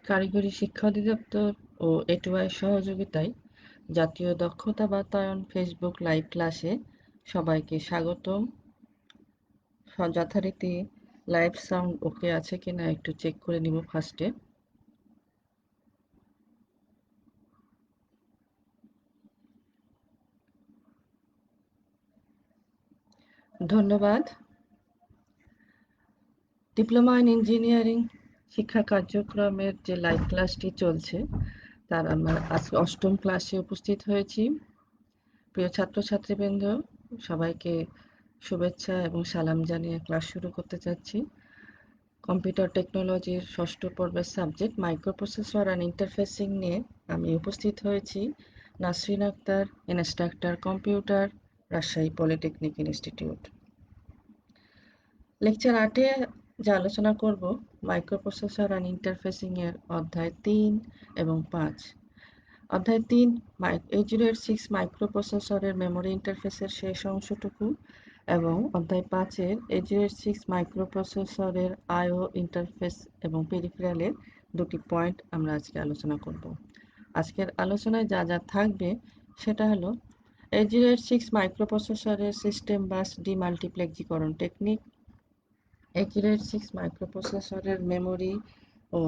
কারিগরি শিক্ষা অধিদপ্তর ও এটুআই সহযোগিতায় জাতীয় দক্ষতা বাতায়ন ফেসবুক লাইভ ক্লাসে সবাইকে স্বাগতম। যথারীতি লাইভ সাউন্ড ওকে আছে কিনা একটু চেক করে নিব ফার্স্টে। ধন্যবাদ। ডিপ্লোমা ইন ইঞ্জিনিয়ারিং শিক্ষা কার্যক্রমের যে লাইভ ক্লাসটি চলছে তার আমরা আজকে ৮ম ক্লাসে উপস্থিত হয়েছি। প্রিয় ছাত্রছাত্রীবৃন্দ, সবাইকে শুভেচ্ছা এবং সালাম জানিয়ে ক্লাস শুরু করতে চাচ্ছি। কম্পিউটার টেকনোলজির ৬ষ্ঠ পর্বের সাবজেক্ট মাইক্রোপ্রসেসর অ্যান্ড ইন্টারফেসিং নিয়ে আমি উপস্থিত হয়েছি। Nasrin Akter, instructor computer, Rajshahi polytechnic institute. Lecture ৮-এ যা আলোচনা করব মাইক্রোপ্রসেসর অ্যান্ড ইন্টারফেসিং এর অধ্যায় ৩ এবং ৫। অধ্যায় ৩ 8086 মাইক্রোপ্রসেসরের মেমোরি ইন্টারফেসের শেষ অংশটুকু এবং অধ্যায় ৫-এর 8086 মাইক্রোপ্রসেসরের আইও ইন্টারফেস এবং পেরিফেরালের দুটি পয়েন্ট আমরা আজকে আলোচনা করব। আজকের আলোচনায় যা যা থাকবে সেটা হলো 8086 মাইক্রোপ্রসেসরের সিস্টেম বাস ডিমাল্টিপ্লেক্সিকরণ টেকনিক, 8086 মাইক্রোপ্রসেসরের মেমোরি ও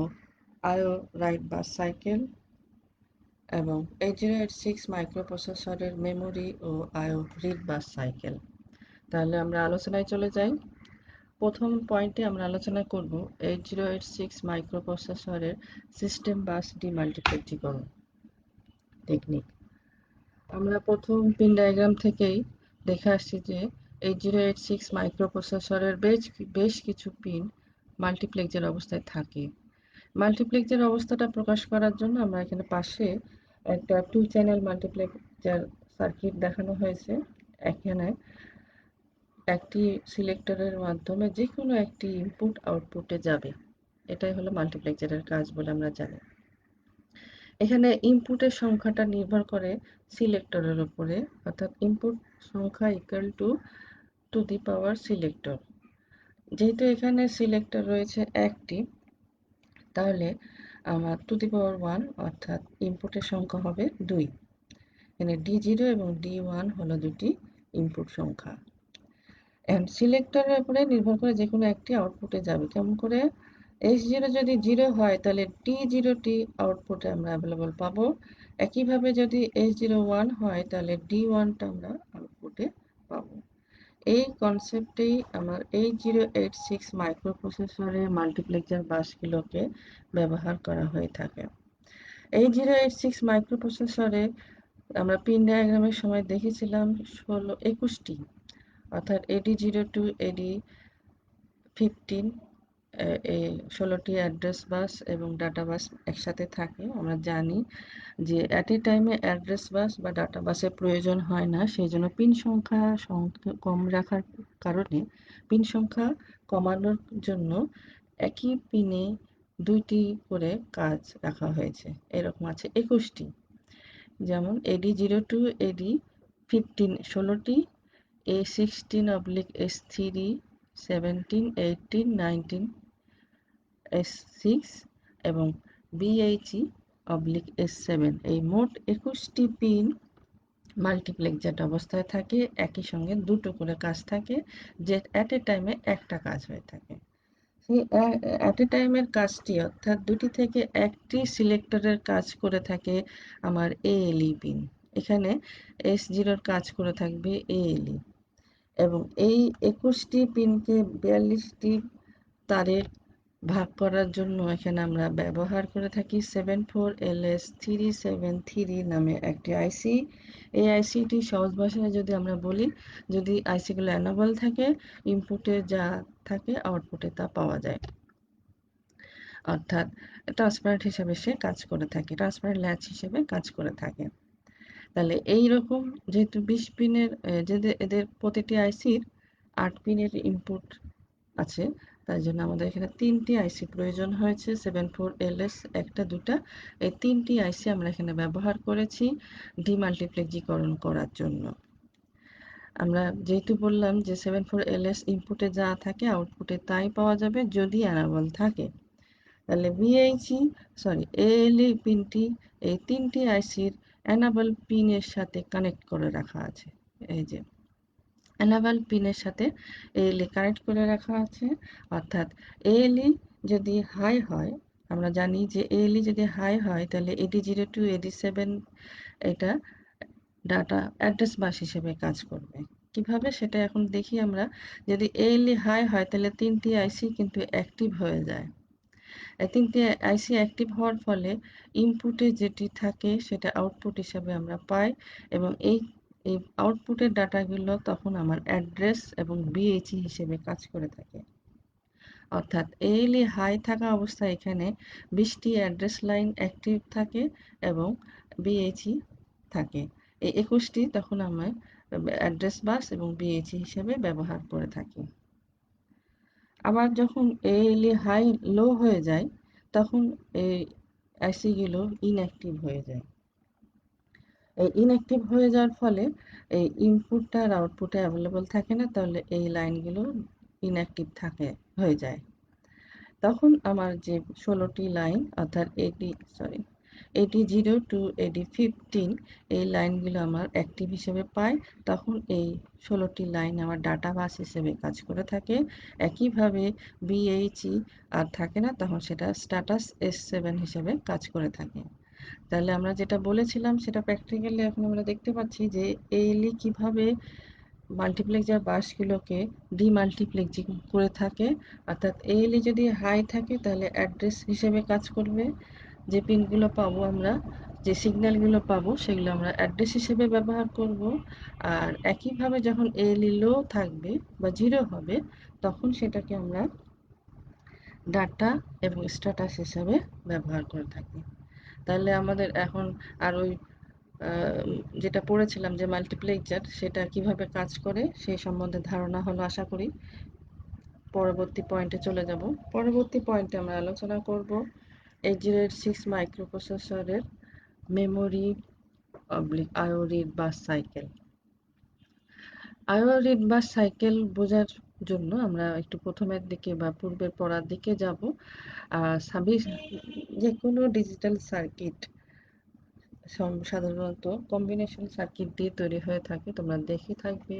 আইও রাইট বাস সাইকেল এবং 8086 মাইক্রোপ্রসেসরের মেমোরি ও আইও রিড বাস সাইকেল। তাহলে আমরা আলোচনায় চলে যাই। প্রথম পয়েন্টে আমরা আলোচনা করব 8086 মাইক্রোপ্রসেসরের সিস্টেম বাস ডিমাল্টিপ্লেক্সিকরণ টেকনিক। আমরা প্রথম পিন ডায়াগ্রাম থেকেই দেখে আসছি যে 8086 মাইক্রোপ্রসেসরের বেশ কিছু পিন মাল্টিপ্লেক্সের অবস্থায় থাকে। মাল্টিপ্লেক্সের অবস্থাটা প্রকাশ করার জন্য আমরা এখানে পাশে একটা 2 চ্যানেল মাল্টিপ্লেক্সার সার্কিট দেখানো হয়েছে। এখানে একটি সিলেক্টরের মাধ্যমে যে কোনো একটি ইনপুট আউটপুটে যাবে। এটাই হলো মাল্টিপ্লেক্সারের কাজ বলে আমরা জানি। এখানে ইনপুটের সংখ্যাটা নির্ভর করে সিলেক্টরের উপরে, অর্থাৎ ইনপুট সংখ্যা equal to the power selector. যেহেতু এখানে সিলেক্টর রয়েছে একটি, তাহলে আমার টু দি পাওয়ার 1 অর্থাৎ ইনপুটের সংখ্যা হবে 2। এখানে D0 এবং D1 হলো দুটি ইনপুট সংখ্যা। সিলেক্টরের উপরে নির্ভর করে যে কোনো একটি আউটপুটে যাবে। কেমন করে? S0 যদি 0 হয় তাহলে D0টি আউটপুটে আমরা অ্যাভেলেবল পাবো। একইভাবে যদি S0 1 হয় তাহলে D1টা আমরা আউটপুটে পাবো। এই কনসেপ্টেই আমার 8086 মাইক্রোপ্রসেসরের মাল্টিপ্লেক্সার বাসগুলোকে ব্যবহার করা হয়ে থাকে। 8086 মাইক্রোপ্রসেসরে আমরা পিন ডায়াগ্রামের সময় দেখেছিলাম 21টি, অর্থাৎ AD02 AD15 এই 16টি অ্যাড্রেস বাস এবং ডাটা বাস একসাথে থাকে। আমরা জানি যে অ্যাট এ টাইমে অ্যাড্রেস বাস বা ডাটা বাসের প্রয়োজন হয় না, সেই জন্য পিন সংখ্যা কম রাখার কারণে পিন সংখ্যা কমানোর জন্য একই পিনে 2টি করে কাজ রাখা হয়েছে। এরকম আছে 21টি, যেমন AD02 AD15 16টি, A16/S3 17 18 19 S6 এবং BHE/S7 এই মোট 21টি পিন মাল্টিপ্লেক্সার অবস্থায় থাকে। একই সঙ্গে দুটো করে কাজ থাকে, যে অ্যাট এ টাইমে একটা কাজ হয়ে থাকে। সেই অ্যাট এ টাইমের কাজটি অর্থাৎ দুটি থেকে একটি সিলেক্টরের কাজ করে থাকে আমার ALE পিন। এখানে S0 কাজ করে থাকবে ALE এবং এই 21টি পিনকে 42টি তারে ভাগ করার জন্য এখানে আমরা ব্যবহার করে থাকি 74LS373 নামে একটি আইসি। এই আইসিটি সহজ ভাষায় যদি আমরা বলি, যদি আইসিগুলো এনেবল থাকে, ইনপুটে যা থাকে আউটপুটে তা পাওয়া যায়, অর্থাৎ ট্রান্সপারেন্ট হিসেবে সে কাজ করে থাকে, ট্রান্সপারেন্ট ল্যাচ হিসেবে কাজ করে থাকে। তাহলে এই রকম যেহেতু 20 পিনের এদের প্রতিটি আইসির 8 পিনের ইনপুট আছে, তাই জন্য আমাদের এখানে 3টি আইসি প্রয়োজন হয়েছে। 74LS একটা দুটা, এই 3টি আইসি আমরা এখানে ব্যবহার করেছি ডিমাল্টিপ্লেক্সিকরণ করার জন্য। আমরা যেহেতু বললাম যে 74LS ইনপুটে যা থাকে আউটপুটে তাই পাওয়া যাবে যদি অ্যানাবল থাকে। তাহলে বিএইচই এএলই পিনটি এই 3টি আইসির এনাবল পিনের সাথে কানেক্ট করে রাখা আছে। এই যে এনাবল পিনের সাথে এএলই কানেক্ট করে রাখা আছে, অর্থাৎ এএলই যদি হাই হয়, আমরা জানি যে এএলই যদি হাই হয় তাহলে AD0 to AD7 এটা ডাটা অ্যাড্রেস বাস হিসেবে কাজ করবে। কিভাবে সেটা এখন দেখি আমরা। যদি এএলই হাই হয় তাহলে 3টি আইসি কিন্তু অ্যাক্টিভ হয়ে যায়। এই 3টি আইসি অ্যাক্টিভ হওয়ার ফলে ইনপুটে যেটি থাকে সেটা আউটপুট হিসেবে আমরা পাই, এবং এই এই আউটপুটের ডাটাগুলো তখন আমার অ্যাড্রেস এবং বিএইচই হিসেবে কাজ করে থাকে। অর্থাৎ এএলই হাই থাকা অবস্থায় এখানে 20টি অ্যাড্রেস লাইন অ্যাক্টিভ থাকে এবং বিএইচই থাকে। এই 21টি তখন আমরা অ্যাড্রেস বাস এবং বিএইচই হিসেবে ব্যবহার করে থাকি। আবার যখন এএলই হাই লো হয়ে যায় তখন এই আইসিগুলো ইনঅ্যাক্টিভ হয়ে যায়। এই ইনঅ্যাক্টিভ হয়ে যাওয়ার ফলে এই ইনপুটটা আর আউটপুটে অ্যাভেলেবল থাকে না, তাহলে এই লাইনগুলো ইনঅ্যাক্টিভ হয়ে যায়। তখন আমার যে 16টি লাইন অর্থাৎ AD0 to AD15 এই লাইনগুলো আমার অ্যাক্টিভ হিসেবে পাই, তখন এই 16টি লাইন আমার ডাটা বাস হিসেবে কাজ করে থাকে। একইভাবে বিএইচই আর থাকে না, তখন সেটা স্ট্যাটাস S7 হিসেবে কাজ করে থাকে। তাহলে আমরা যেটা বলেছিলাম সেটা প্র্যাকটিক্যালি এখন আমরা দেখতে পাচ্ছি যে এএলই কিভাবে মাল্টিপ্লেক্সার বাসগুলোকে ডিমাল্টিপ্লেক্সিং করে থাকে। অর্থাৎ এএলই যদি হাই থাকে তাহলে অ্যাড্রেস হিসেবে কাজ করবে, যে পিনগুলো পাবো আমরা, যে সিগন্যালগুলো পাবো সেগুলো আমরা অ্যাড্রেস হিসেবে ব্যবহার করব। আর একইভাবে যখন এএলই লো থাকবে বা জিরো হবে তখন সেটাকে আমরা ডাটা এবং স্ট্যাটাস হিসাবে ব্যবহার করে থাকি। তাহলে আমাদের এখন আর ওই যেটা পড়েছিলাম যে মাল্টিপ্লেক্সার সেটা কিভাবে কাজ করে সেই সম্বন্ধে ধারণা হলো আশা করি। পরবর্তী পয়েন্টে চলে যাব। পরবর্তী পয়েন্টে আমরা আলোচনা করব 8086 মাইক্রোপ্রসেসরের মেমোরি আইও রিড বাস সাইকেল। আইও রিড বাস সাইকেল বোঝার জন্য আমরা একটু প্রথমের দিকে বা পূর্বের পড়ার দিকে যাব। যে কোনো ডিজিটাল সার্কিট সাধারণত কম্বিনেশন সার্কিট দিয়ে তৈরি হয়ে থাকে। তোমরা দেখে থাকবে,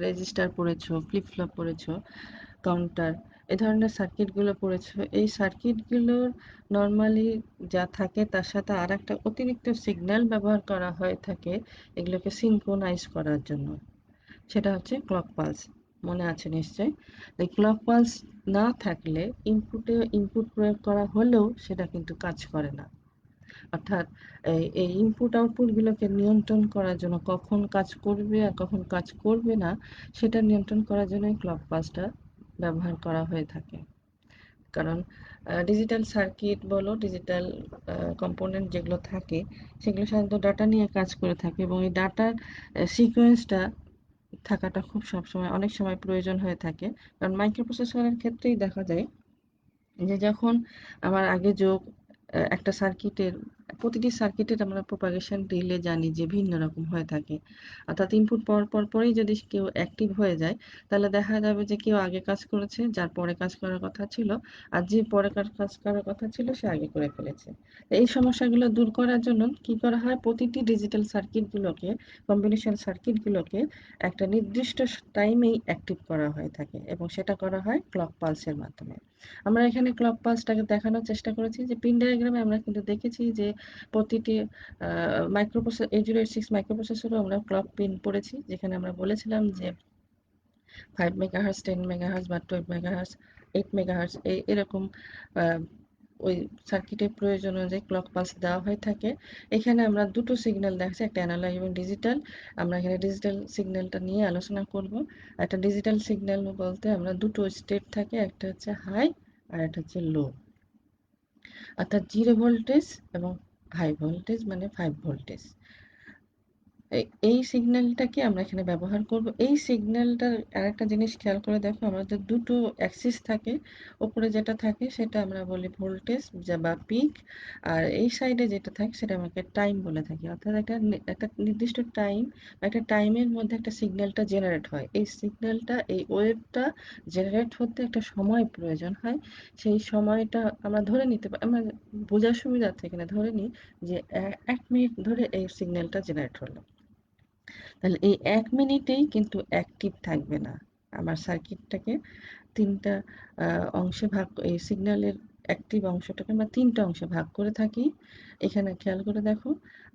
রেজিস্টার পড়েছো, ফ্লিপ ফ্লপ পড়েছো, কাউন্টার, এ ধরনের সার্কিটগুলো পড়েছো। এই সার্কিটগুলোর নর্মালি যা থাকে তার সাথে আর একটা অতিরিক্ত সিগন্যাল ব্যবহার করা হয়ে থাকে এগুলোকে সিনক্রোনাইজ করার জন্য। সেটা হচ্ছে ক্লক পালস। মনে আছে নিশ্চয়। এই ক্লক পালস না থাকলে ইনপুট প্রয়োগ করা হলেও সেটা কিন্তু কাজ করে না। অর্থাৎ এই ইনপুট আউটপুটগুলোকে নিয়ন্ত্রণ করার জন্য কখন কাজ করবে আর কখন কাজ করবে না সেটা নিয়ন্ত্রণ করার জন্য ক্লক পালসটা ব্যবহার করা হয়ে থাকে। কারণ ডিজিটাল সার্কিট বলো, ডিজিটাল কম্পোনেন্ট যেগুলো থাকে সেগুলো সাধারণত ডাটা নিয়ে কাজ করে থাকে, এবং এই ডাটার সিকোয়েন্সটা থাকাটা খুব সবসময় অনেক সময় প্রয়োজন হয়ে থাকে। কারণ মাইক্রোপ্রসেসরের ক্ষেত্রেই দেখা যায় যে যখন আমার আগে একটা সার্কিটের প্রতিটি সার্কিটের আমরা প্রপাগেশন ডিলে জানি যে ভিন্ন রকম হয়ে থাকে। অর্থাৎ ইনপুট পাওয়ার পরেই যদি কেউ অ্যাক্টিভ হয়ে যায় তাহলে দেখা যাবে যে কেউ আগে কাজ করেছে যার পরে কাজ করার কথা ছিল, আর যে পরে কাজ করার কথা ছিল সে আগে করে ফেলেছে। এই সমস্যাগুলো দূর করার জন্য কি করা হয়, প্রতিটি ডিজিটাল সার্কিটগুলোকে, কম্বিনেশন সার্কিটগুলোকে একটা নির্দিষ্ট টাইমেই অ্যাক্টিভ করা হয়ে থাকে, এবং সেটা করা হয় ক্লক পালসের মাধ্যমে। আমরা এখানে ক্লক পালসটাকে দেখানোর চেষ্টা করেছি যে পিন ডায়াগ্রামে আমরা কিন্তু দেখেছি যে প্রতিটি মাইক্রোপ্রসেসর 8086 মাইক্রোপ্রসেসরও আমরা ক্লক পিন পড়েছি, যেখানে আমরা বলেছিলাম যে 5 মেগাহার্জ, 10 মেগাহার্জ বা 12 মেগাহার্জ, 8 মেগাহার্জ এরকম ওই সার্কিটের প্রয়োজন অনুযায়ী ক্লক পালস দেওয়া হয়ে থাকে। এখানে আমরা দুটো সিগন্যাল দেখাচ্ছি, একটা অ্যানালগ এবং ডিজিটাল। আমরা এখানে ডিজিটাল সিগন্যালটা নিয়ে আলোচনা করব। একটা ডিজিটাল সিগন্যাল বলতে আমরা দুটো স্টেট থাকে, একটা হচ্ছে হাই আর একটা হচ্ছে লো। অর্থাৎ 0 ভোল্টেজ এবং হাই ভোল্টেজ মানে 5 ভোল্টেজ। এই সিগন্যালটাকে আমরা এখানে ব্যবহার করব। এই সিগন্যালটার আরেকটা জিনিস খেয়াল করে দেখো, আমাদের দুটো অ্যাক্সিস থাকে। উপরে যেটা থাকে সেটা আমরা বলি ভোল্টেজ বা পিক, আর এই সাইডে যেটা থাকে সেটা আমাকে টাইম বলে থাকি। অর্থাৎ একটা নির্দিষ্ট টাইম, একটা টাইমের মধ্যে একটা সিগন্যালটা জেনারেট হয়। এই সিগন্যালটা, এই ওয়েভটা জেনারেট হতে একটা সময় প্রয়োজন হয়। সেই সময়টা আমরা ধরে নিতে পারি, আমরা বোঝার সুবিধার্থে এখানে ধরে নিই যে 1 মিনিট ধরে এই সিগন্যালটা জেনারেট হলো। তাহলে এই 1 মিনিটেই কিন্তু অ্যাক্টিভ থাকবে না। আমার সার্কিটটাকে ৩টা অংশে ভাগ, এই সিগন্যালের অ্যাক্টিভ অংশটাকে আমরা ৩টা অংশে ভাগ করে থাকি। এখানে খেয়াল করে দেখো,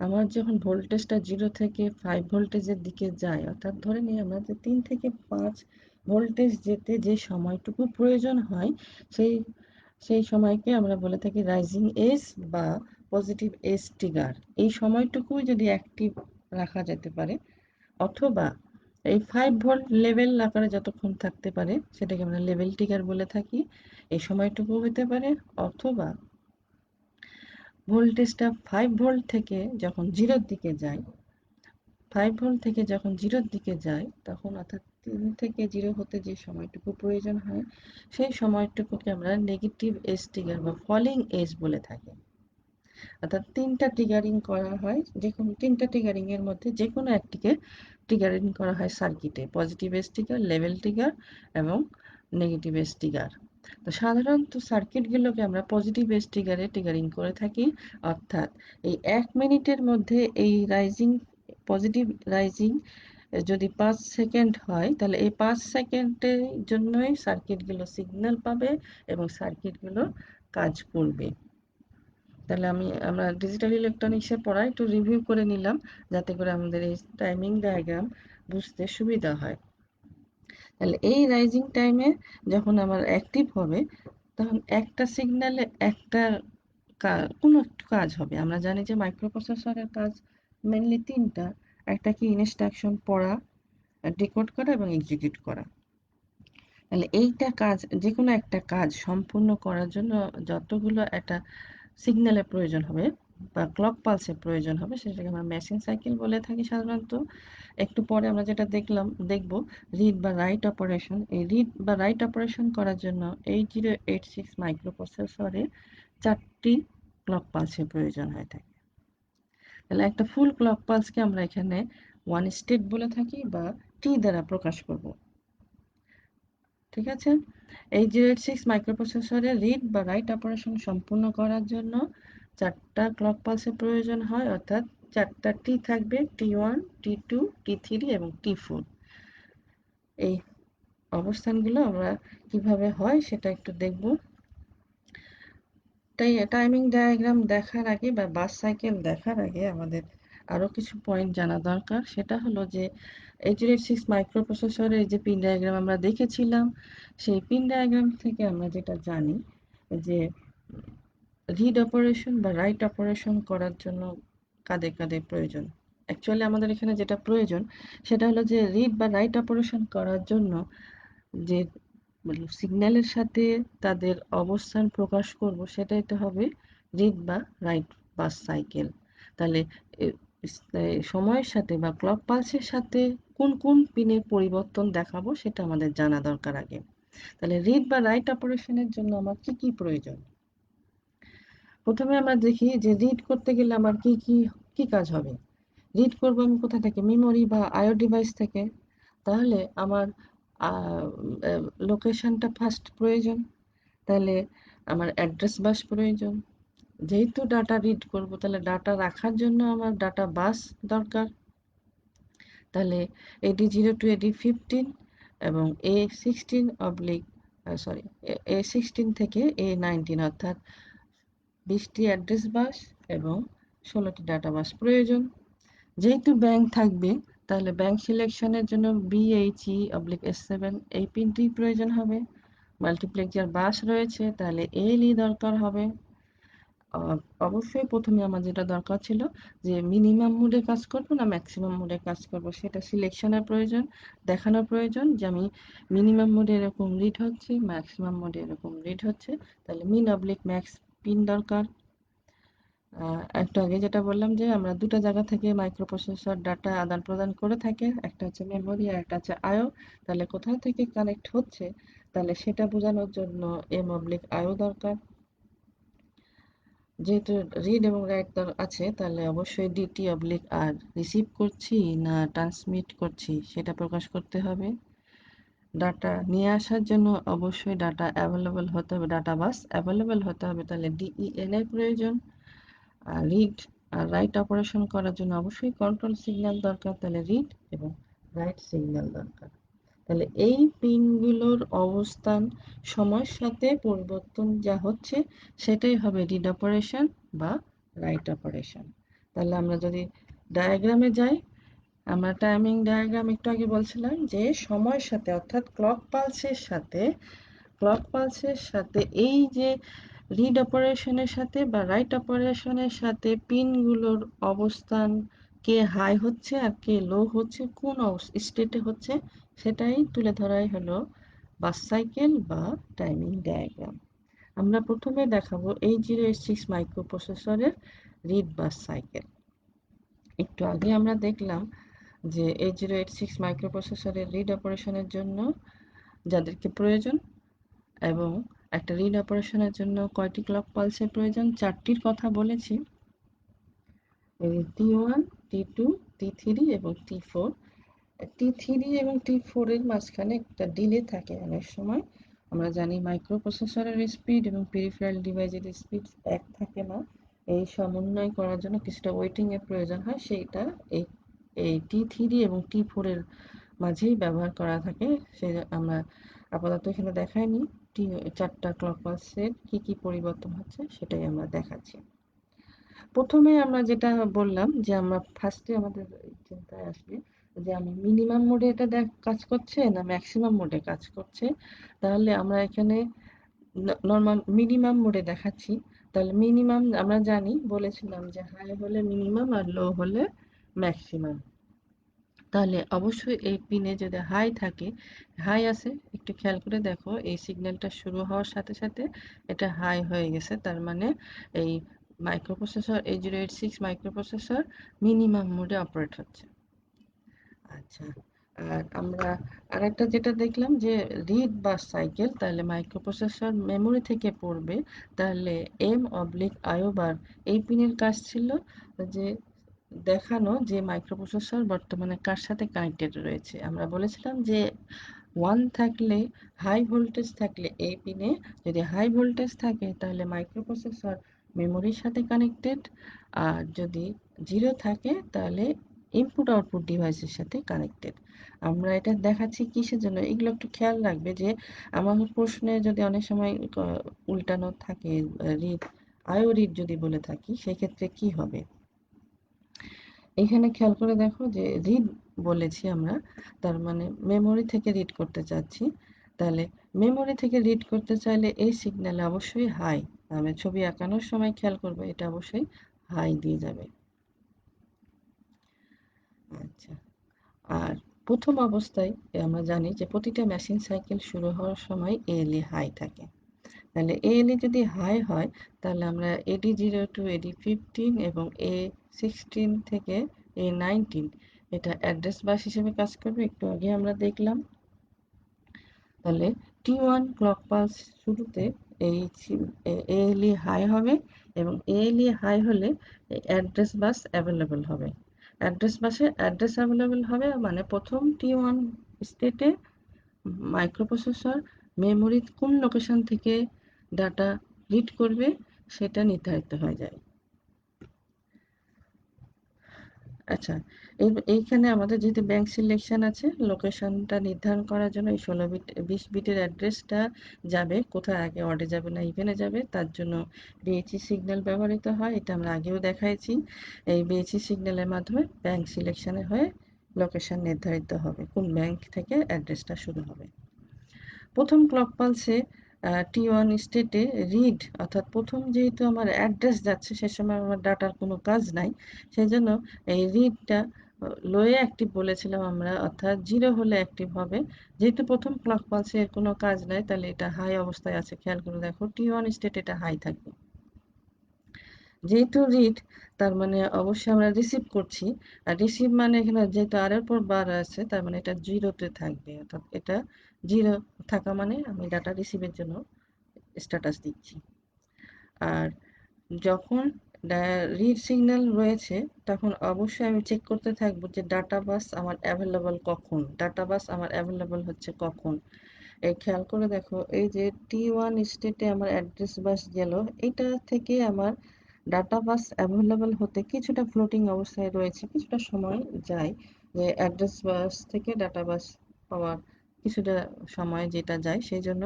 আমার যখন ভোল্টেজটা 0 থেকে 5 ভোল্টেজের দিকে যায়, অর্থাৎ ধরে নিই আমরা যে 3 থেকে 5 ভোল্টেজ যেতে যে সময়টুকু প্রয়োজন হয়, সেই সেই সময়কে আমরা বলে থাকি রাইজিং এজ বা পজিটিভ এজ ট্রিগার। এই সময়টুকু যদি অ্যাক্টিভ রাখা যেতে পারে, অথবা এই 5 ভোল্ট লেভেল আকারে যতক্ষণ থাকতে পারে সেটাকে আমরা লেভেল ট্রিগার বলে থাকি। এই সময়টুকু হতে পারে, অথবা ভোল্টেজটা 5 ভোল্ট থেকে যখন 0-র দিকে যায়, 5 ভোল্ট থেকে যখন 0-র দিকে যায়, তখন অর্থাৎ 3 থেকে 0 হতে যে সময়টুকু প্রয়োজন হয়, সেই সময়টুকুকে আমরা নেগেটিভ এজ ট্রিগার বা ফলিং এজ বলে থাকি। অর্থাৎ 3টা ট্রিগারিং করা হয়, যে কোনো 3টা ট্রিগারিং এর মধ্যে যে কোনো একটিকে ট্রিগারিং করা হয় সার্কিটে, positive edge trigger, level trigger এবং নেগেটিভ এজ ট্রিগার। তো সাধারণত সার্কিটগুলোকে আমরা পজিটিভ এজ ট্রিগারে ট্রিগারিং করে থাকি। অর্থাৎ এই 1 মিনিটের মধ্যে এই রাইজিং, পজিটিভ রাইজিং যদি 5 সেকেন্ড হয়, তাহলে এই 5 সেকেন্ডের জন্যই সার্কিটগুলো সিগন্যাল পাবে এবং সার্কিটগুলো কাজ করবে। তাহলে আমরা ডিজিটাল ইলেকট্রনিক্সের পড়া একটু রিভিউ করে নিলাম, যাতে করে আমাদের এই টাইমিং ডায়াগ্রাম বুঝতে সুবিধা হয়। তাহলে এই রাইজিং টাইমে যখন আমার অ্যাক্টিভ হবে, তখন একটা সিগন্যালে একটা কোনো একটু কাজ হবে। আমরা জানি যে মাইক্রোপ্রসেসরের কাজ মেনলি 3টা। একটা কি ইনস্ট্রাকশন পড়া, ডিকোড করা এবং এক্সিকিউট করা। তাহলে এইটা কাজ, যে কোনো একটা কাজ সম্পূর্ণ করার জন্য যতগুলো একটা সিগন্যালের প্রয়োজন হবে বা ক্লক পালসের প্রয়োজন হবে, সেটাকে আমরা মেশিন সাইকেল বলে থাকি সাধারণত। একটু পরে আমরা যেটা দেখব রিড বা রাইট অপারেশন। এই রিড বা রাইট অপারেশন করার জন্য 8086 মাইক্রোপ্রসেসরে 4টি ক্লক পালসের প্রয়োজন হয়ে থাকে। তাহলে একটা ফুল ক্লক পালসকে আমরা এখানে 1 স্টেট বলে থাকি বা টি দ্বারা প্রকাশ করব। ঠিক আছে? 8086 মাইক্রোপ্রসেসরে রিড বা রাইট অপারেশন সম্পূর্ণ করার জন্য 4টা ক্লক পালসের প্রয়োজন হয়, অর্থাৎ 4টা টি থাকবে, T1, T2, T3 এবং T4। এই অবস্থানগুলো আমরা কিভাবে হয় সেটা একটু দেখব। তাই টাইমিং ডায়াগ্রাম দেখার আগে বা বাস সাইকেল দেখার আগে আমাদের আরো কিছু পয়েন্ট জানা দরকার। সেটা হলো যে 8086 মাইক্রোপ্রসেসরের যে পিন ডায়াগ্রাম আমরা দেখেছিলাম, সেই পিন ডায়াগ্রাম থেকে আমরা যেটা জানি যে রিড অপারেশন বা রাইট অপারেশন করার জন্য কাদের কাদের প্রয়োজন। অ্যাকচুয়ালি আমাদের এখানে যেটা প্রয়োজন সেটা হলো যে রিড বা রাইট অপারেশন করার জন্য যে সিগন্যালের সাথে তাদের অবস্থান প্রকাশ করব, সেটাই তো হবে রিড বা রাইট বাস সাইকেল। তাহলে সময়ের সাথে বা ক্লক পালসের সাথে কোন কোন পিনের পরিবর্তন দেখাবো সেটা আমাদের জানা দরকার আগে। তাহলে রিড বা রাইট অপারেশনের জন্য আমার কি কি প্রয়োজন। প্রথমে আমরা দেখি যে রিড করতে গেলে আমার কি কি কি কাজ হবে। রিড করবো আমি কোথা থেকে? মেমোরি বা আইও ডিভাইস থেকে। তাহলে আমার লোকেশনটা ফার্স্ট প্রয়োজন। তাহলে আমার অ্যাড্রেস বাস প্রয়োজন। যেহেতু ডাটা রিড করব, তাহলে ডাটা রাখার জন্য আমার ডাটা বাস দরকার। তাহলে AD0 to AD15 এবং A16 থেকে A19, অর্থাৎ 20টি অ্যাড্রেস বাস এবং 16টি ডাটা বাস প্রয়োজন। যেহেতু ব্যাংক থাকবে, তাহলে ব্যাংক সিলেকশনের জন্য BHE/S7 এই পিনটি প্রয়োজন হবে। মাল্টিপ্লেক্সার বাস রয়েছে, তাহলে ALE দরকার হবে। অবশ্যই প্রথমে আমার যেটা দরকার ছিল যে মিনিমাম মোডে কাজ করব না ম্যাক্সিমাম মোডে কাজ করব, সেটা সিলেকশনের প্রয়োজন, দেখানোর প্রয়োজন যে আমি মিনিমাম মোডে এরকম রিড হচ্ছে, ম্যাক্সিমাম মোডে এরকম রিড হচ্ছে। তাহলে min/max পিন দরকার। একটু আগে যেটা বললাম যে আমরা দুটো জায়গা থেকে মাইক্রোপ্রসেসর ডাটা আদান প্রদান করে থাকে, একটা হচ্ছে মেমোরি আর একটা হচ্ছে আইও। তাহলে কোথাও থেকে কানেক্ট হচ্ছে, তাহলে সেটা বোঝানোর জন্য এম অবলিক আইও দরকার। যেহেতু রিড এবং রাইট আছে, তাহলে অবশ্যই ডিটি অবলিক আর রিসিভ করছি না ট্রান্সমিট করছি সেটা প্রকাশ করতে হবে। ডাটা নিয়ে আসার জন্য অবশ্যই ডাটা অ্যাভেলেবল হতে হবে, ডাটা বাস অ্যাভেলেবল হতে হবে, তাহলে ডিইএন এর প্রয়োজন। আর রিড আর রাইট অপারেশন করার জন্য অবশ্যই কন্ট্রোল সিগন্যাল দরকার, তাহলে রিড এবং রাইট সিগন্যাল দরকার। তাহলে এই পিনগুলোর অবস্থান সময়ের সাথে পরিবর্তন যা হচ্ছে সেটাই হবে রিড অপারেশন বা রাইট অপারেশন। তাহলে আমরা যদি ডায়াগ্রামে যাই, আমরা টাইমিং ডায়াগ্রাম একটু আগে বলছিলাম যে সময়ের সাথে অর্থাৎ ক্লক পালসের সাথে এই যে রিড অপারেশনের সাথে বা রাইট অপারেশনের সাথে পিনগুলোর অবস্থান কে হাই হচ্ছে আর কে লো হচ্ছে, কোন স্টেটে হচ্ছে, সেটাই তুলে ধরাই হলো বাস সাইকেল বা টাইমিং ডায়াগ্রাম। আমরা প্রথমে দেখাবো 8086 মাইক্রোপ্রসেসরের রিড বাস সাইকেল। একটু আগে আমরা দেখলাম যে 8086 মাইক্রোপ্রসেসরের রিড অপারেশনের জন্য যাদেরকে প্রয়োজন এবং একটা রিড অপারেশনের জন্য কয়টি ক্লক পালসের প্রয়োজন, চারটির কথা বলেছি। T1, T2, T3 এবং T4। T3 এবং T4 এর মাঝখানে একটা ডিলে থাকে অনেক সময়। আমরা জানি মাইক্রোপ্রসেসরের স্পিড এবং পেরিফেরাল ডিভাইসের স্পিড এক থাকে না, এই সমন্বয় করার জন্য কিছুটা ওয়েটিং এর প্রয়োজন হয়, সেইটা এই এই T3 এবং T4 এর মাঝেই ব্যবহার করা থাকে। সে আমরা আপাতত এখানে দেখাইনি। চারটা ক্লক পালসের কি কি পরিবর্তন হচ্ছে সেটাই আমরা দেখাচ্ছি। প্রথমে আমরা যেটা বললাম যে আমরা ফার্স্টে আমাদের চিন্তায় আসবে যে আমি মিনিমাম মোডে এটা কাজ করছে না ম্যাক্সিমাম মোডে কাজ করছে। তাহলে আমরা এখানে নর্মাল মিনিমাম মোডে দেখাচ্ছি। তাহলে মিনিমাম আমরা জানি, বলেছিলাম যে হাই হলে মিনিমাম আর লো হলে ম্যাক্সিমাম। তাহলে অবশ্যই এই পিনে যদি হাই থাকে, হাই আছে, একটু খেয়াল করে দেখো এই সিগন্যালটা শুরু হওয়ার সাথে সাথে এটা হাই হয়ে গেছে, তার মানে এই মাইক্রোপ্রসেসর 8086 মাইক্রোপ্রসেসর মিনিমাম মোডে অপারেট হচ্ছে। আচ্ছা, আর আমরা আরেকটা যেটা দেখলাম যে রিড বাস সাইকেল, তাহলে মাইক্রোপ্রসেসর মেমোরি থেকে পড়বে, তাহলে এম অবলিক আইও বার এই পিনের কাজ ছিল যে দেখানো যে মাইক্রোপ্রসেসর বর্তমানে কার সাথে কানেক্টেড রয়েছে। আমরা বলেছিলাম যে 1 থাকলে, হাই ভোল্টেজ থাকলে এই পিনে যদি হাই ভোল্টেজ থাকে তাহলে মাইক্রোপ্রসেসর মেমোরির সাথে কানেক্টেড, আর যদি 0 থাকে তাহলে ইনপুট আউটপুট ডিভাইসের সাথে কানেক্টেড। আমরা এটা দেখাচ্ছি কিসের জন্য, এগুলো একটু খেয়াল রাখবে যে আমার প্রশ্নে যদি অনেক সময় উল্টানো থাকে, রিড আইও রিড যদি বলে থাকি সেক্ষেত্রে কি হবে। এখানে খেয়াল করে দেখো যে রিড বলেছি আমরা, তার মানে মেমোরি থেকে রিড করতে চাচ্ছি। তাহলে মেমোরি থেকে রিড করতে চাইলে এই সিগন্যালে অবশ্যই হাই, আমি ছবি আঁকানোর সময় খেয়াল করবে এটা অবশ্যই হাই দিয়ে যাবে। আচ্ছা, আর প্রথম অবস্থায় আমরা জানি যে প্রতিটা মেশিন সাইকেল শুরু হওয়ার সময় এএলই হাই থাকে। তাহলে এএলই যদি হাই হয় তাহলে আমরা AD0 to AD15 এবং A16 থেকে A19 এটা অ্যাড্রেস বাস হিসেবে কাজ করবে, একটু আগে আমরা দেখলাম। তাহলে T1 ক্লক পালস শুরুতে এই এএলই হাই হবে এবং এএলই হাই হলে অ্যাড্রেস বাস অ্যাভেলেবল হবে। অ্যাড্রেস বাসে অ্যাড্রেস অ্যাভেলেবল হবে মানে প্রথম T1 স্টেটে মাইক্রোপ্রসেসর মেমোরির কোন লোকেশন থেকে ডাটা রিড করবে সেটা নির্ধারিত হয়ে যায়। আচ্ছা, এইখানে আমাদের যেহেতু ব্যাংক সিলেকশন আছে, লোকেশনটা নির্ধারণ করার জন্য এই 16 বিট 20 বিটের অ্যাড্রেসটা যাবে কোথায়, আগে অডে যাবে না ইভেনে যাবে, তার জন্য বিএইচই সিগন্যাল ব্যবহৃত হয়। এটা আমরা আগেও দেখাইছি। এই বিএইচই সিগন্যালের মাধ্যমে ব্যাংক সিলেকশনে হয়ে লোকেশন নির্ধারিত হবে, কোন ব্যাংক থেকে অ্যাড্রেসটা শুরু হবে। প্রথম ক্লক পালসে T1 স্টেটে রিড, অর্থাৎ প্রথম যেহেতু আমার অ্যাড্রেস যাচ্ছে সে সময় আমার ডাটার কোনো কাজ নাই, সেই জন্য এই রিডটা লোয়ে অ্যাক্টিভ বলেছিলাম আমরা, অর্থাৎ 0 হলে অ্যাক্টিভ হবে। যেহেতু প্রথম ক্লক পালসে এর কোনো কাজ নাই তাহলে এটা হাই অবস্থায় আছে, খেয়াল করে দেখো T1 স্টেটে এটা হাই থাকবে। যেহেতু রিড, তার মানে অবশ্যই আমরা রিসিভ করছি। আর রিসিভ মানে এখানে যেহেতু আর এর পর বার আছে, তার মানে এটা 0 তে থাকবে। অর্থাৎ এটা 0 থাকা মানে আমি ডাটা রিসিভের জন্য স্ট্যাটাস দিচ্ছি। আর যখন রিড সিগন্যাল রয়েছে, তখন অবশ্যই আমি চেক করতে থাকবো যে ডাটা বাস আমার অ্যাভেলেবল কখন, ডাটা বাস আমার অ্যাভেলেবল হচ্ছে কখন। এই খেয়াল করে দেখো, এই যে T1 স্টেটে আমার অ্যাড্রেস বাস গেল, এটা থেকে আমার ডাটা বাস অ্যাভেলেবল হতে কিছুটা ফ্লোটিং অবস্থায় রয়েছে, কিছুটা সময় যায়। যে অ্যাড্রেস বাস থেকে ডাটা বাস পাওয়ার কিছুটা সময় যেটা যায়, সেই জন্য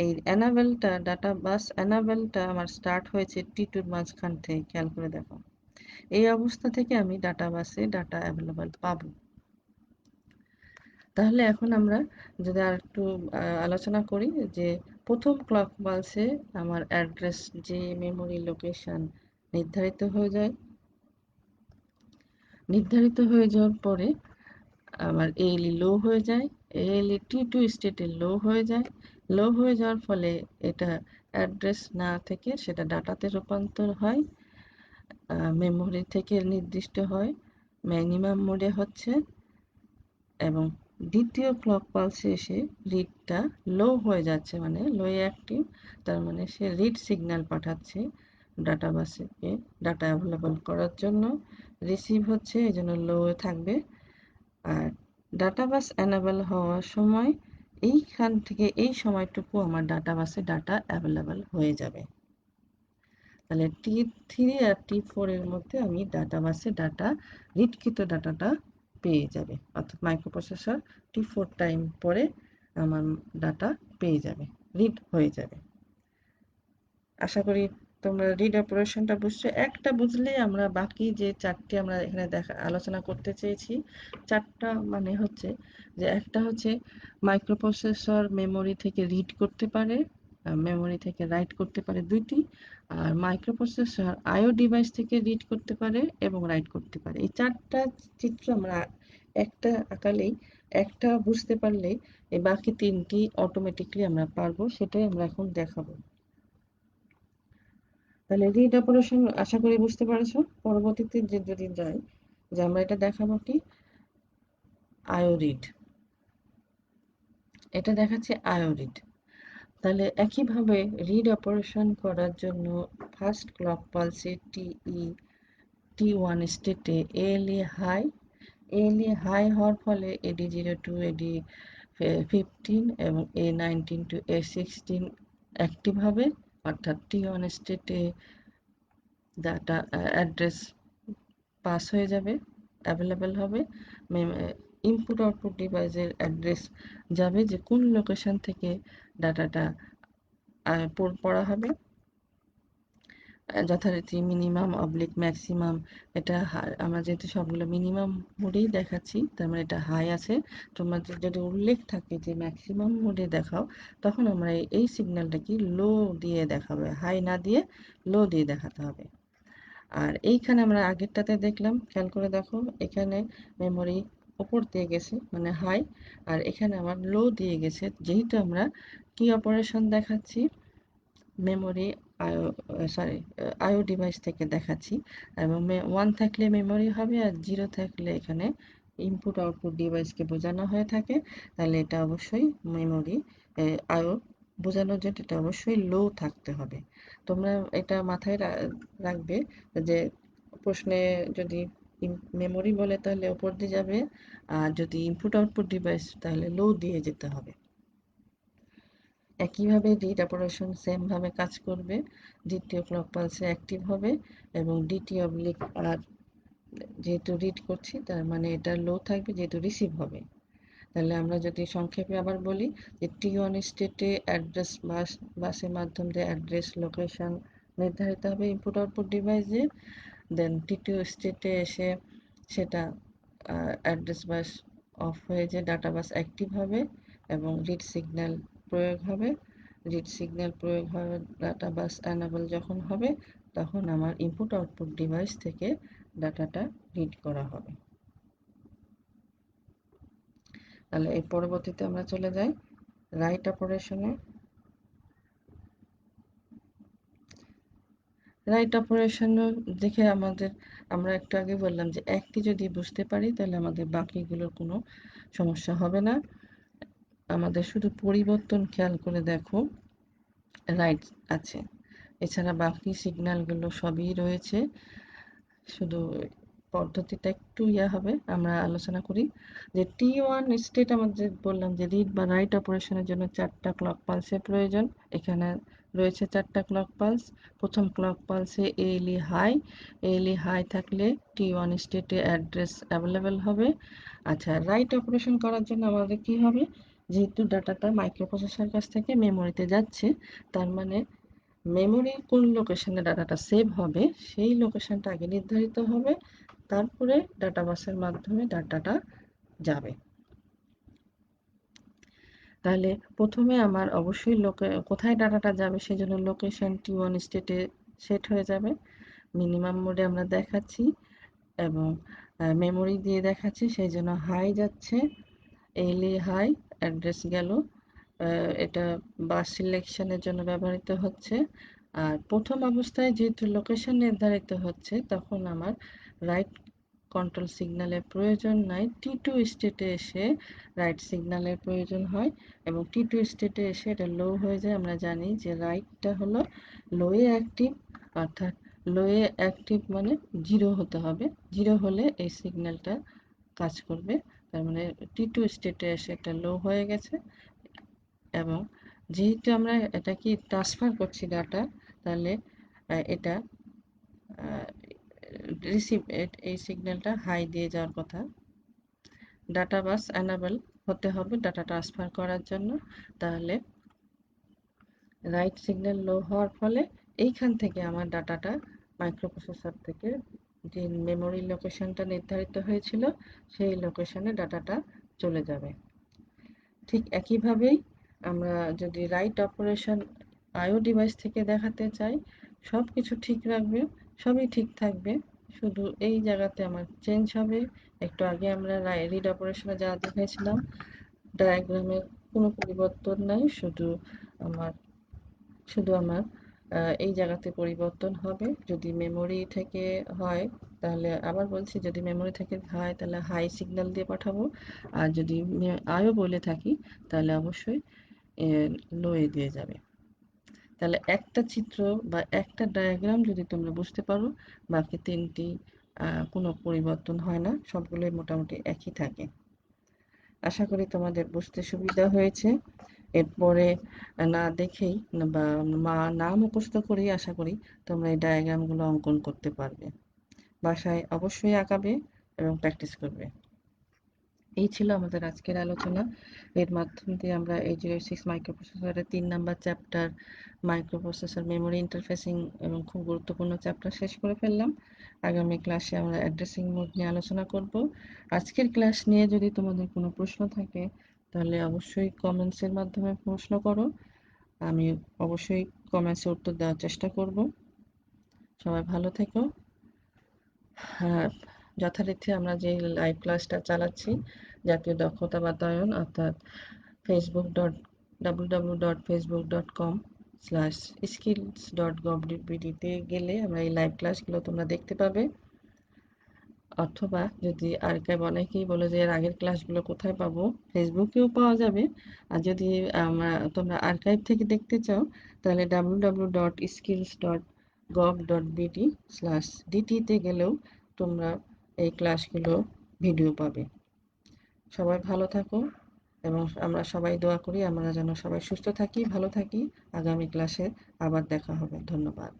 এই অ্যানাবেলটা, ডাটা বাস অ্যানাবেলটা আমার স্টার্ট হয়েছে T2 এর মাঝখান থেকে। খেয়াল করে দেখো, এই অবস্থা থেকে আমি ডাটা বাসে ডাটা অ্যাভেলেবল পাবো। তাহলে এখন আমরা যদি আরেকটু আলোচনা করি যে প্রথম ক্লক পালসে আমার অ্যাড্রেস, যে মেমোরি লোকেশন নির্ধারিত হয়ে যায়। নির্ধারিত হয়ে যাওয়ার পরে আমার ALE লো হয়ে যায়, ALE T2 স্টেটে লো হয়ে যায়। লো হয়ে যাওয়ার ফলে এটা অ্যাড্রেস না থেকে সেটা ডাটাতে রূপান্তর হয়, মেমোরি থেকে নির্দিষ্ট হয়, মিনিমাম মোডে হচ্ছে। এবং দ্বিতীয় ক্লক পালসে এসে রিডটা লো হয়ে যাচ্ছে, মানে লো অ্যাক্টিভ, তার মানে সে রিড সিগন্যাল পাঠাচ্ছে ডাটা বাসে ডাটা অ্যাভেলেবল করার জন্য। রিসিভ হচ্ছে, এই জন্য লো থাকবে। আর ডাটা বাস অ্যানাবেল হওয়ার সময় এইখান থেকে এই সময়টুকু আমার ডাটা বাসে ডাটা অ্যাভেলেবল হয়ে যাবে। তাহলে T3 আর T4 এর মধ্যে আমি ডাটা বাসে ডাটা, রিডকৃত ডাটাটা পেয়ে যাবে। অর্থাৎ মাইক্রোপ্রসেসর T4 টাইম পরে আমার ডাটা পেয়ে যাবে, রিড হয়ে যাবে। আশা করি তোমরা রিড অপারেশনটা বুঝছো। একটা বুঝলে আমরা বাকি যে চারটি আমরা এখানে আলোচনা করতে চেয়েছি, চারটা মানে হচ্ছে যে একটা হচ্ছে মাইক্রোপ্রসেসর মেমোরি থেকে রিড করতে পারে, মেমোরি থেকে রাইট করতে পারে দুইটি। আর মাইক্রোপ্রসেসর আইও ডিভাইস থেকে রিড করতে পারে এবং রাইট করতে পারে। এই চারটা চিত্র আমরা একটা আঁকালেই, একটা বুঝতে পারলেই এই বাকি তিনটি অটোমেটিকলি আমরা পারবো। সেটাই আমরা এখন দেখাবো। তাহলে রিড অপারেশন আশা করি বুঝতে পারছো। পরবর্তীতে যে যদি যাই, যে আমরা এটা দেখাবো কি আইও রিড, এটা দেখাচ্ছে আইও রিড। তাহলে একইভাবে রিড অপারেশন করার জন্য ফার্স্ট ক্লক পালসে T1 স্টেটে ALE হাই, ALE হাই হওয়ার ফলে AD02, AD15 এবং A19 to A16 অ্যাক্টিভ হবে। অর্থাৎ T1 স্টেটে ডাটা অ্যাড্রেস পাস হয়ে যাবে, অ্যাভেলেবেল হবে। ইনপুট আউটপুট ডিভাইসের অ্যাড্রেস যাবে যে কোন লোকেশন থেকে ডাটাটা পড়া হবে, যথারীতি মিনিমাম অবলিক ম্যাক্সিমাম। এটা আমরা যেহেতু সবগুলো মিনিমাম মোডেই দেখাচ্ছি, তার মানে এটা হাই আছে। তোমাদের যদি উল্লেখ থাকে যে ম্যাক্সিমাম মোডে দেখাও, তখন আমরা এই সিগন্যালটা কি লো দিয়ে দেখাবে, হাই না দিয়ে লো দিয়ে দেখাতে হবে। আর এইখানে আমরা আগেরটাতে দেখলাম, খেয়াল করে দেখো, এখানে মেমোরি উপর দিয়ে গেছে মানে হাই, আর এখানে আমার লো দিয়ে গেছে। যেহেতু আমরা কি অপারেশন দেখাচ্ছি, মেমোরি আইও, সরি, আইও ডিভাইস থেকে দেখাচ্ছি। এবং 1 থাকলে মেমোরি হবে, আর 0 থাকলে এখানে ইনপুট আউটপুট ডিভাইসকে বোঝানো হয়ে থাকে। তাহলে এটা অবশ্যই মেমোরি আইও বোঝানোর জন্য এটা অবশ্যই লো থাকতে হবে। তোমরা এটা মাথায় রাখবে যে প্রশ্নে যদি মেমোরি বলে তাহলে উপর দিয়ে যাবে, আর যদি ইনপুট আউটপুট ডিভাইস তাহলে লো দিয়ে যেতে হবে। একইভাবে রিড অপারেশন সেম ভাবে কাজ করবে। দ্বিতীয় ক্লক পালসে অ্যাক্টিভ হবে এবং ডিটি অবলিক আর যেহেতু রিড করছি, তার মানে এটা লো থাকবে যেহেতু রিসিভ হবে। তাহলে আমরা যদি সংক্ষেপে আবার বলি যে T1 স্টেটে অ্যাড্রেস বাসের মাধ্যম দিয়ে অ্যাড্রেস লোকেশন নির্ধারিত হবে ইনপুট আউটপুট ডিভাইসে। দেন T2 স্টেটে এসে সেটা অ্যাড্রেস বাস অফ হয়ে যে ডাটা বাস অ্যাক্টিভ হবে এবং রিড সিগন্যাল প্রয়োগ হবে। রিড সিগন্যাল প্রয়োগ হবে, ডাটা বাস অ্যানাবল যখন হবে, তখন আমার ইনপুট আউটপুট ডিভাইস থেকে ডাটাটা রিড করা হবে। তাহলে এই পরবর্তীতে আমরা চলে যাই রাইট অপারেশনে। রাইট অপারেশন দেখে আমরা একটু আগে বললাম যে একটি যদি বুঝতে পারি তাহলে আমাদের বাকিগুলোর কোনো সমস্যা হবে না। আমাদের শুধু পরিবর্তন খেয়াল করে দেখো, রাইট আছে। এছাড়া বাকি সিগন্যালগুলো সবই রয়েছে, শুধু পদ্ধতিটা একটু হবে। আমরা আলোচনা করি যে T1 স্টেট আমাদের বললাম যে রিড বা রাইট অপারেশনের জন্য 4টা ক্লক পালসের প্রয়োজন। এখানে রয়েছে 4টা ক্লক পালস। প্রথম ক্লক পালসে ALE হাই, ALE হাই থাকলে T1 স্টেটে অ্যাড্রেস অ্যাভেলেবেল হবে। আচ্ছা, রাইট অপারেশন করার জন্য আমাদের কি হবে, যেহেতু ডাটাটা মাইক্রোপ্রসেসর কাছ থেকে মেমোরিতে যাচ্ছে, তার মানে মেমোরির কোন লোকেশনে ডাটাটা সেভ হবে সেই লোকেশনটা আগে নির্ধারিত হবে, তারপরে ডাটা বাসের মাধ্যমে ডাটাটা যাবে। তাহলে প্রথমে আমার অবশ্যই কোথায় ডাটাটা যাবে সেজন্য লোকেশন T1 স্টেটে সেট হয়ে যাবে। মিনিমাম মোডে আমরা দেখাচ্ছি এবং মেমোরি দিয়ে দেখাচ্ছি, সেই জন্য হাই যাচ্ছে, এলি হাই অ্যাড্রেস গেল। এটা বাস সিলেকশনের জন্য ব্যবহৃত হচ্ছে। আর প্রথম অবস্থায় যেহেতু লোকেশন নির্ধারিত হচ্ছে, তখন আমার রাইট কন্ট্রোল সিগন্যালের প্রয়োজন নাই। T2 স্টেটে এসে রাইট সিগন্যালের প্রয়োজন হয় এবং T2 স্টেটে এসে এটা লো হয়ে যায়। আমরা জানি যে রাইটটা হলো লোয়ে অ্যাক্টিভ, অর্থাৎ লোয়ে অ্যাক্টিভ মানে 0 হতে হবে। 0 হলে এই সিগন্যালটা কাজ করবে। তার মানে T2 স্টেটে এসে এটা লো হয়ে গেছে এবং যেহেতু আমরা এটা কি ট্রান্সফার করছি ডাটা, তাহলে এটা এই সিগন্যালটা হাই দিয়ে যাওয়ার কথা। ডাটা বাস এনাবেল হতে হবে ডাটা ট্রান্সফার করার জন্য। তাহলে রাইট সিগন্যাল লো হওয়ার ফলে এইখান থেকে আমার ডাটাটা মাইক্রোপ্রসেসর থেকে যে মেমোরি লোকেশনটা নির্ধারিত হয়েছিল সেই লোকেশনে ডাটাটা চলে যাবে। ঠিক একইভাবেই আমরা যদি রাইট অপারেশন আইও ডিভাইস থেকে দেখাতে চাই, সব কিছু ঠিক রাখবে, সবই ঠিক থাকবে, শুধু এই জায়গাতে আমার চেঞ্জ হবে। একটু আগে আমরা রিড অপারেশনে যা দেখেছিলাম ডায়াগ্রামের কোনো পরিবর্তন নাই, আমার শুধু আমার এই জায়গাতে পরিবর্তন হবে। যদি মেমোরি থেকে হয়, তাহলে আবার বলছি, যদি মেমোরি থেকে হয় তাহলে হাই সিগন্যাল দিয়ে পাঠাবো, আর যদি আইও বলে থাকি তাহলে অবশ্যই লোয়ে দিয়ে যাবে। তাহলে একটা চিত্র বা একটা ডায়াগ্রাম যদি তোমরা বুঝতে পারো, বাকি তিনটি কোনো পরিবর্তন হয় না, সবগুলোই মোটামুটি একই থাকে। আশা করি তোমাদের বুঝতে সুবিধা হয়েছে। এরপরে না দেখেই বা না মুখস্থ করেই আশা করি তোমরা এই ডায়াগ্রামগুলো অঙ্কন করতে পারবে। বাসায় অবশ্যই আঁকাবে এবং প্র্যাকটিস করবে। এই ছিল আমাদের আজকের আলোচনা। এর মাধ্যম দিয়ে আমরা 806 মাইক্রোপ্রসেসরের 3 number chapter microprocessor memory interfacing এবং খুব গুরুত্বপূর্ণ চ্যাপ্টার শেষ করে ফেললাম। আগামী ক্লাসে আমরা অ্যাড্রেসিং মোড নিয়ে আলোচনা করব। আজকের ক্লাস নিয়ে যদি তোমাদের কোনো প্রশ্ন থাকে তাহলে অবশ্যই কমেন্টসের মাধ্যমে প্রশ্ন করো, আমি অবশ্যই কমেন্টসে উত্তর দেওয়ার চেষ্টা করব। সবাই ভালো থেকো। হ্যাঁ, যথারীতি আমরা যে লাইভ ক্লাসটা চালাচ্ছি জাতীয় দক্ষতা বাতায়ন, অর্থাৎ www.facebook.com/skills.gov.bd গেলে আমরা এই লাইভ ক্লাসগুলো তোমরা দেখতে পাবে। অথবা যদি আর্কাইভ, অনেকেই বলে যে এর আগের ক্লাসগুলো কোথায় পাবো, ফেসবুকেও পাওয়া যাবে। আর যদি তোমরা আর্কাইভ থেকে দেখতে চাও তাহলে www.skills.gov.bd/dt তে গেলেও তোমরা এই ক্লাসগুলো ভিডিও পাবে। সবাই ভালো থাকো এবং আমরা সবাই দোয়া করি আমরা যেন সবাই সুস্থ থাকি, ভালো থাকি। আগামী ক্লাসে আবার দেখা হবে। ধন্যবাদ।